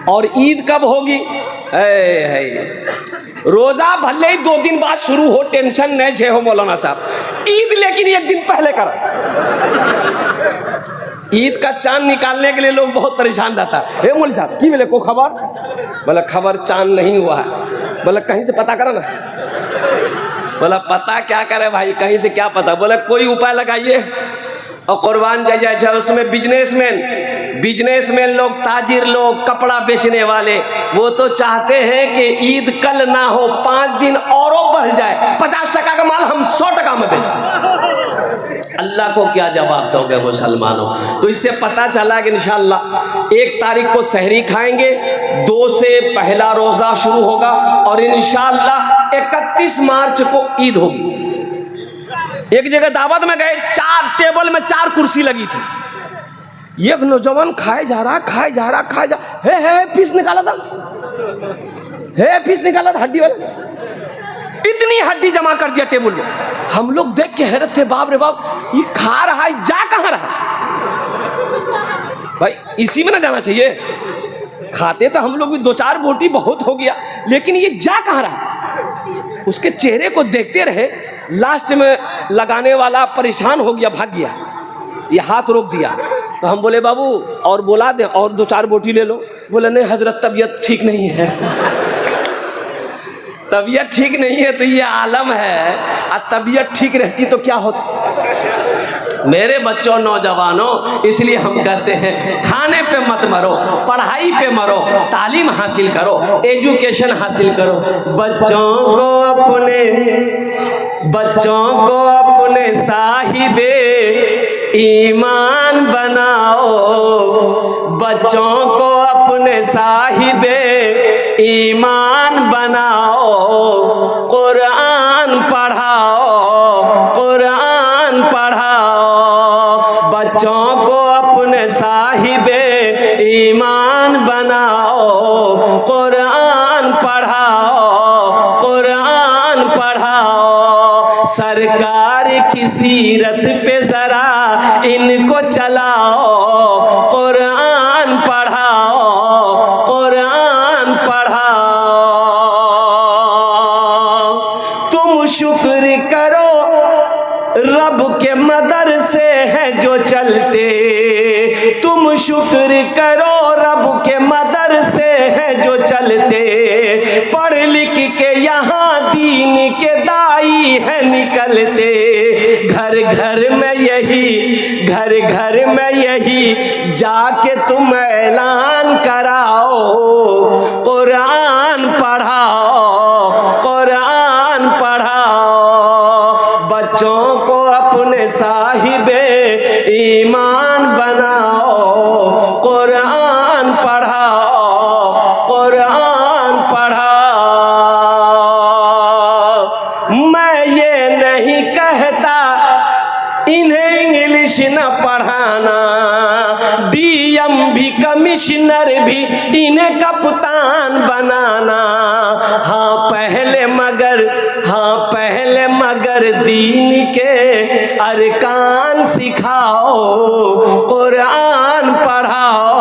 और ईद कब होगी? है रोजा भले ही 2 दिन बाद शुरू हो, टेंशन नहीं छे हो मौलाना साहब। ईद लेकिन 1 दिन पहले करा। ईद का चांद निकालने के लिए लोग बहुत परेशान रहता है। हे मौलवी साहब की बोले को खबर? बोला खबर चांद नहीं हुआ है। बोला कहीं से पता करो ना। बोला पता क्या करे भाई, कहीं से क्या पता? बोला कोई उपाय लगाइए। और कुर्बान जाइए उसमें बिजनेसमैन लोग, ताजिर लोग, कपड़ा बेचने वाले, वो तो चाहते हैं कि ईद कल ना हो, 5 दिन और बढ़ जाए, 50% का माल हम 100% में बेचें। अल्लाह को क्या जवाब दोगे मुसलमानों? तो इससे पता चला कि इंशाअल्लाह 1 तारीख को सहरी खाएंगे, 2 से पहला रोजा शुरू होगा और इंशाअल्लाह 31 मार्च को ईद होगी। एक जगह दावत में गए, 4 टेबल में 4 कुर्सी लगी थी। एक नौजवान खाए जा रहा है पीस निकाला था, हड्डी वाला, इतनी हड्डी जमा कर दिया टेबल में। हम लोग देख के हैरत थे, बाप रे बाप, ये खा रहा है, जा कहाँ रहा? भाई इसी में ना जाना चाहिए। खाते तो हम लोग भी 2-4 बोटी बहुत हो गया, लेकिन ये जा कहाँ रहा? उसके चेहरे को देखते रहे। लास्ट में लगाने वाला परेशान हो गया, भाग गया, ये हाथ रोक दिया। तो हम बोले बाबू और बोला दे, और 2-4 बोटी ले लो। बोले नहीं हजरत, तबीयत ठीक नहीं है। तबीयत ठीक नहीं है तो ये आलम है, और तबीयत ठीक रहती तो क्या होता? मेरे बच्चों, नौजवानों, इसलिए हम कहते हैं खाने पे मत मरो, पढ़ाई पे मरो, तालीम हासिल करो, एजुकेशन हासिल करो। बच्चों को अपने साहिबे ईमान बनाओ, बच्चों को अपने साहिबे ईमान बनाओ, कुरान पढ़ाओ, बच्चों को अपने साहिबे ईमान बनाओ, कुरान पढ़ाओ। सरकार की सीरत पे जरा इनको चलाओ, कुरान पढ़ाओ। तुम शुक्र करो रब के मदरसे हैं जो चलते, तुम शुक्र करो रब के मदरसे हैं जो चलते, पढ़ लिख के यहाँ दीन के दाई है निकलते। घर घर में यही जाके तुम ऐलान कराओ, कुरान पढ़ाओ, बच्चों को अपने साहिबे ईमान बनाओ, कुरान पढ़ाओ। मैं ये नहीं कहता इन्हें इंग्लिश न पढ़ाना, डीएम भी कमिश्नर भी इन्हें कप्तान बनाना। हाँ पहले मगर दीन के अरकान सिखाओ, कुरान पढ़ाओ।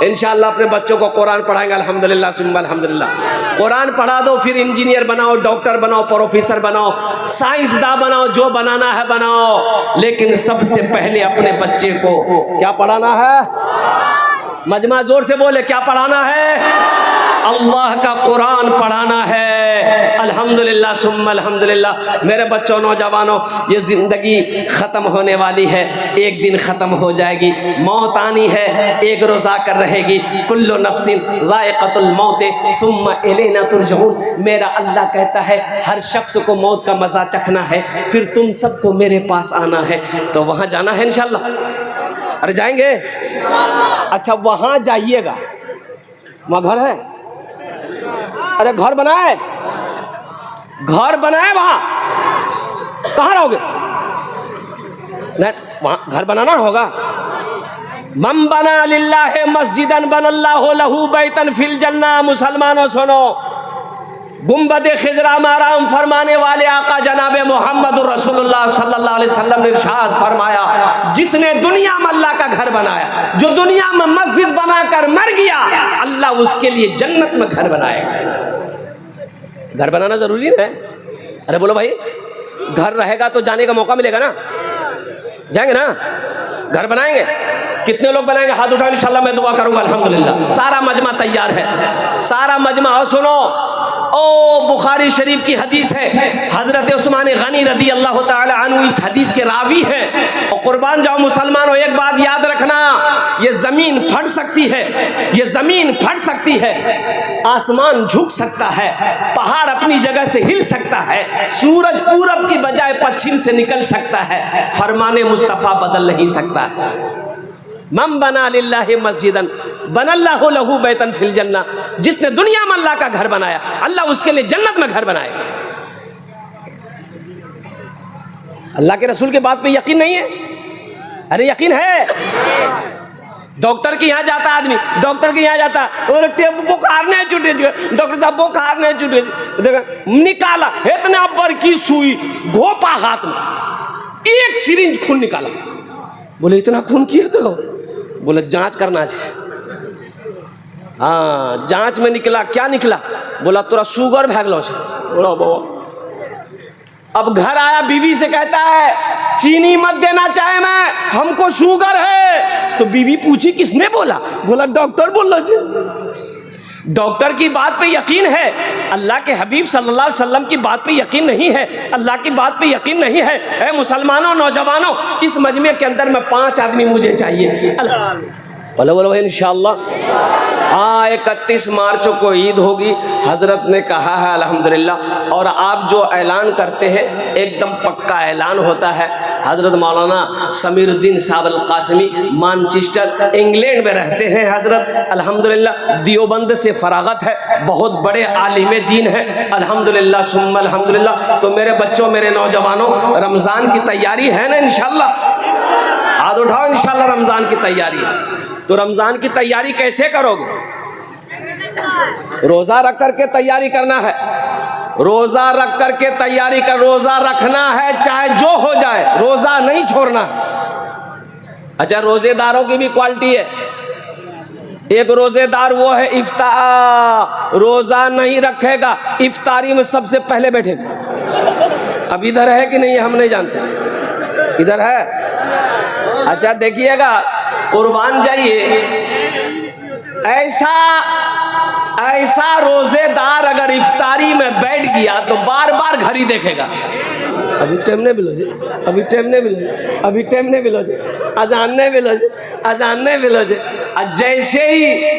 इंशाअल्लाह अपने बच्चों को कुरान पढ़ाएंगे, अल्हम्दुलिल्लाह सुम्मा अल्हम्दुलिल्लाह। कुरान पढ़ा दो, फिर इंजीनियर बनाओ, डॉक्टर बनाओ, प्रोफेसर बनाओ, साइंसदान बनाओ, जो बनाना है बनाओ, लेकिन सबसे पहले अपने बच्चे को क्या पढ़ाना है? मजमा जोर से बोले, क्या पढ़ाना है? अल्लाह का कुरान पढ़ाना है। अल्हम्दुलिल्लाह सुम्मा अल्हम्दुलिल्लाह। मेरे बच्चों, नौजवानों, ये ज़िंदगी ख़त्म होने वाली है, एक दिन ख़त्म हो जाएगी, मौत आनी है, एक रोज़ आकर रहेगी। कुल्लु नफ्सिन ज़ाइक़तुल मौत सुम्मा इलैना तुरजऊन। मेरा अल्लाह कहता है हर शख्स को मौत का मज़ा चखना है, फिर तुम सबको मेरे पास आना है। तो वहाँ जाना है इंशाअल्लाह। अरे जाएंगे? अच्छा वहाँ जाइएगा, वहाँ घर है? अरे घर बनाए वहाँ, कहाँ रहोगे? नहीं, वहाँ घर बनाना होगा। मन बना लिल्लाहि मस्जिदन बनल्लाहु लहू बैतन फिल जन्ना। मुसलमानों सुनो, गुम्बद खिजरा में आराम फरमाने वाले आका जनाब मोहम्मद रसूलुल्लाह सल्लल्लाहु अलैहि वसल्लम ने इरशाद फरमाया, जिसने दुनिया में अल्लाह का घर बनाया, जो दुनिया में मस्जिद बनाकर मर गया, अल्लाह उसके लिए जन्नत में घर बनाएगा। घर बनाना जरूरी है। अरे बोलो भाई, घर रहेगा तो जाने का मौका मिलेगा ना, जाएंगे ना, घर बनाएंगे। कितने लोग बनाएंगे? हाथ उठाओ, इंशाल्लाह मैं दुआ करूंगा। अल्हम्दुलिल्लाह सारा मजमा तैयार है, सारा मजमा। और सुनो, ओ बुखारी शरीफ की हदीस है, हजरत उस्मान गनी रदी अल्लाह ताला अन्हु इस हदीस के रावी हैं। और कुर्बान जाओ मुसलमानों, एक बात याद रखना, ये जमीन फट सकती है, ये जमीन फट सकती है, आसमान झुक सकता है, पहाड़ अपनी जगह से हिल सकता है, सूरज पूरब की बजाय पश्चिम से निकल सकता है, फरमाने मुस्तफ़ा बदल नहीं सकता। मम बना लिल्लाहि मस्जिदन बनल्लाहु लहू बैतन फिल जन्ना, जिसने दुनिया में अल्लाह का घर बनाया, अल्लाह उसके लिए जन्नत में घर बनाएगा। अल्लाह के रसूल के बात पे यकीन नहीं है? अरे यकीन है। डॉक्टर के यहाँ जाता आदमी, डॉक्टर के यहाँ जाता, और बुखार नहीं छूटे, डॉक्टर साहब बुखार नहीं छूटे, देखा निकाला इतना बर की सुई, घोपा हाथ में, एक सिरिंज खून निकाला। बोले इतना खून किया? तो बोले जांच करना चाहिए। हाँ, जांच में निकला, क्या निकला? बोला तोरा शुगर भैगलो छे। बोला बाबा। अब घर आया, बीवी से कहता है चीनी मत देना चाहे मैं, हमको शुगर है। तो बीवी पूछी किसने बोला? बोला डॉक्टर बोला जी। डॉक्टर की बात पे यकीन है, अल्लाह के हबीब सल्लल्लाहु अलैहि वसल्लम की बात पे यकीन नहीं है, अल्लाह की बात पे यकीन नहीं है। ऐ मुसलमानों, नौजवानों, इस मजमे के अंदर में 5 आदमी मुझे चाहिए। बोलो बोलो भाई इंशाअल्लाह। हाँ, 31 मार्च को ईद होगी, हजरत ने कहा है अल्हम्दुलिल्लाह। और आप जो ऐलान करते हैं एकदम पक्का ऐलान होता है। हजरत मौलाना समीरुद्दीन साहब अल कासमी मैनचेस्टर इंग्लैंड में रहते हैं हजरत, अल्हम्दुलिल्लाह। दियोबंद से फरागत है, बहुत बड़े आलिम दीन है, अल्हम्दुलिल्लाह सुम्मा अल्हम्दुलिल्लाह। तो मेरे बच्चों, मेरे नौजवानों, रमज़ान की तैयारी है ना? इंशाअल्लाह हाथ उठाओ, इंशाअल्लाह रमज़ान की तैयारी। तो रमज़ान की तैयारी कैसे करोगे? रोज़ा रख करके तैयारी करना है, रोज़ा रख करके तैयारी कर, रोज़ा रखना है चाहे जो हो जाए, रोज़ा नहीं छोड़ना। अच्छा, रोज़ेदारों की भी क्वालिटी है। एक रोज़ेदार वो है इफ्तार, रोज़ा नहीं रखेगा, इफ्तारी में सबसे पहले बैठेगा। अब इधर है कि नहीं हम नहीं जानते, इधर है। अच्छा देखिएगा, कुर्बान जाइए, ऐसा रोजेदार अगर इफ्तारी में बैठ गया तो बार बार घड़ी देखेगा। अभी टाइम नहीं मिलो जी, अभी टाइम नहीं मिलो, अभी टाइम नहीं मिलो जी, अजान नहीं मिलो जी, अजान नहीं मिलो जी।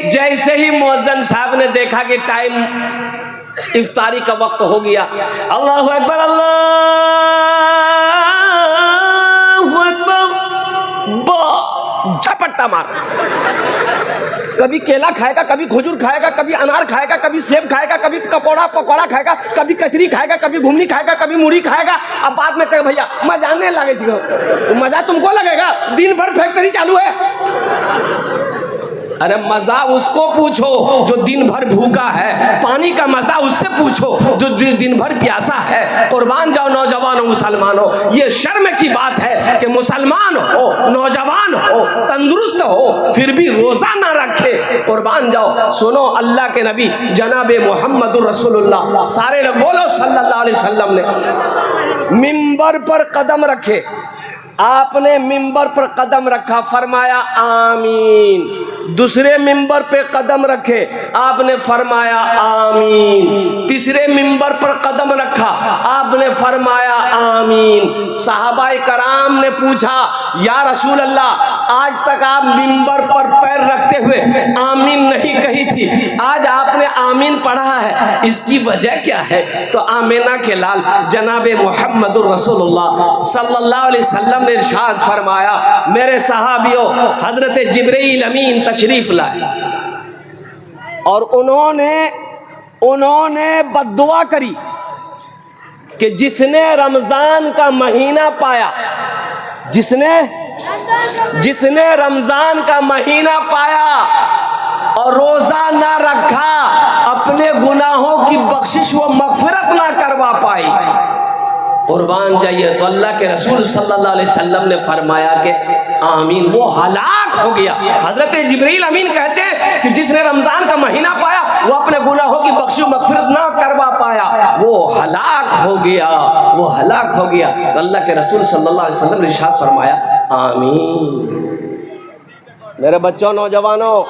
जैसे ही मुअज्जिन साहब ने देखा कि टाइम इफ्तारी का वक्त हो गया, अल्लाहु अकबर, अल्लाहु अकबर, झपट्टा मार। कभी केला खाएगा, कभी खजूर खाएगा, कभी अनार खाएगा, कभी सेब खाएगा, कभी पकौड़ा खाएगा, कभी कचरी खाएगा, कभी घुगनी खाएगा, कभी मूढ़ी खाएगा। अब बाद में कहे भैया मजा नहीं लगे, तो मजा तुमको लगेगा, दिन भर फैक्ट्री चालू है। अरे मजा उसको पूछो जो दिन भर भूखा है, पानी का मजा उससे पूछो जो दिन भर प्यासा है। कुर्बान जाओ नौजवानों, मुसलमानों, ये शर्म की बात है कि मुसलमान हो, नौजवान हो, तंदुरुस्त हो, फिर भी रोजा ना रखे। कुर्बान जाओ। सुनो, अल्लाह के नबी जनाबे मोहम्मदुर रसूलुल्लाह, सारे लोग बोलो सल्लल्लाहु अलैहि वसल्लम ने मिंबर पर कदम रखे, आपने मिंबर पर कदम रखा, फरमाया आमीन। दूसरे मिंबर पे कदम रखे, आपने फरमाया आमीन। तीसरे मिंबर पर कदम रखा, आपने फरमाया आमीन। सहाबाए कराम ने पूछा, या रसूल अल्लाह, आज तक आप मिंबर पर पैर रखते हुए आमीन नहीं कही थी, आज आपने आमीन पढ़ा है, इसकी वजह क्या है? तो आमीना के लाल जनाबे मोहम्मदुर रसूलुल्लाह सल्लल्लाहु अलैहि वसल्लम ने इरशाद फरमाया, मेरे सहाबियों, हजरत जिब्रील अमीन तशरीफ लाए और उन्होंने बद्दुआ करी कि जिसने रमजान का महीना पाया, जिसने रमजान का महीना पाया, और रोजा ना रखा, अपने गुनाहों की बख्शिश वो मगफिरत ना करवा पाई, कुर्बान जाइए। तो अल्लाह के रसूल सल्लल्लाहु अलैहि वसल्लम ने फरमाया कि आमीन, वो हलाक हो गया। हजरत जिब्रील अमीन कहते हैं कि जिसने रमजान का महीना पाया वो अपने गुनाहों की बख्शिश मगफिरत ना करवा पाया, वो हलाक हो गया, वो हलाक हो गया। तो अल्लाह के रसूल सल्लल्लाहु अलैहि वसल्लम ने इरशाद फरमाया आमीन। मेरे बच्चों, नौजवानों,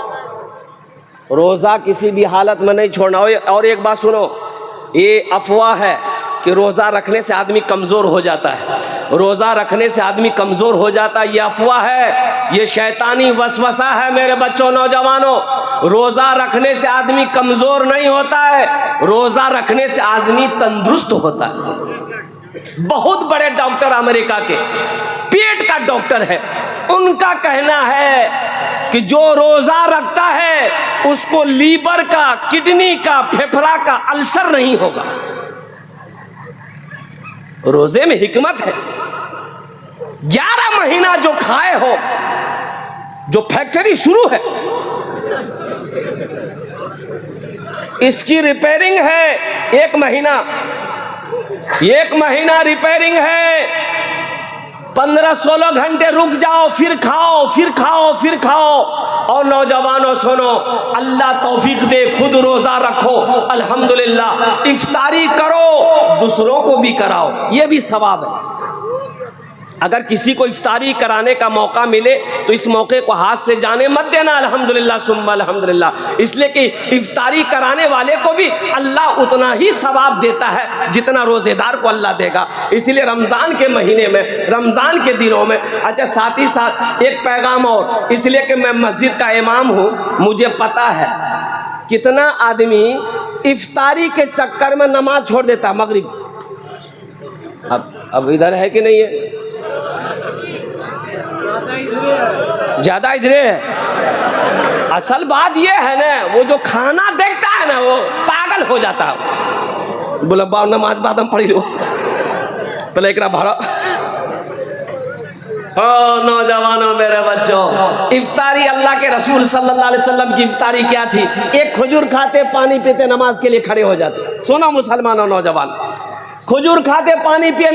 रोज़ा किसी भी हालत में नहीं छोड़ना। और एक बात सुनो, ये अफवाह है कि रोज़ा रखने से आदमी कमज़ोर हो जाता है, रोज़ा रखने से आदमी कमज़ोर हो जाता है, ये अफवाह है, ये शैतानी वसवसा है। मेरे बच्चों, नौजवानों, रोज़ा रखने से आदमी कमज़ोर नहीं होता है, रोज़ा रखने से आदमी तंदुरुस्त होता है। बहुत बड़े डॉक्टर अमेरिका के, पेट का डॉक्टर है, उनका कहना है कि जो रोज़ा रखता है उसको लीवर का, किडनी का, फेफड़ा का अल्सर नहीं होगा। रोजे में हिकमत है। 11 महीना जो खाए हो, जो फैक्ट्री शुरू है, इसकी रिपेयरिंग है 1 महीना, 1 महीना रिपेयरिंग है। 15-16 घंटे रुक जाओ, फिर खाओ, फिर खाओ, फिर खाओ। और नौजवानों सुनो, अल्लाह तौफीक दे, खुद रोज़ा रखो, अल्हम्दुलिल्लाह, इफ्तारी करो, दूसरों को भी कराओ, ये भी सवाब है। अगर किसी को इफ्तारी कराने का मौका मिले तो इस मौके को हाथ से जाने मत देना, अल्हम्दुलिल्लाह सुम्मा अल्हम्दुलिल्लाह, इसलिए कि इफ्तारी कराने वाले को भी अल्लाह उतना ही सवाब देता है जितना रोज़ेदार को अल्लाह देगा। इसलिए रमज़ान के महीने में, रमज़ान के दिनों में, अच्छा साथ ही साथ एक पैगाम और, इसलिए कि मैं मस्जिद का इमाम हूँ, मुझे पता है कितना आदमी इफ्तारी के चक्कर में नमाज छोड़ देता है मगरिब। अब इधर है कि नहीं है? ज्यादा इधर है। असल बात ये है ना, वो जो खाना देखता है ना वो पागल हो जाता है। बोला बाबा नमाज बाद हम पढ़ी लो, पहले एक भाड़ा। ओ नौजवानों, मेरे बच्चों, इफ्तारी अल्लाह के रसूल सल्लल्लाहु अलैहि वसल्लम की इफ्तारी क्या थी? एक खजूर खाते, पानी पीते, नमाज के लिए खड़े हो जाते। सुनो मुसलमानों, नौजवान, खजूर खाते, पानी पिए,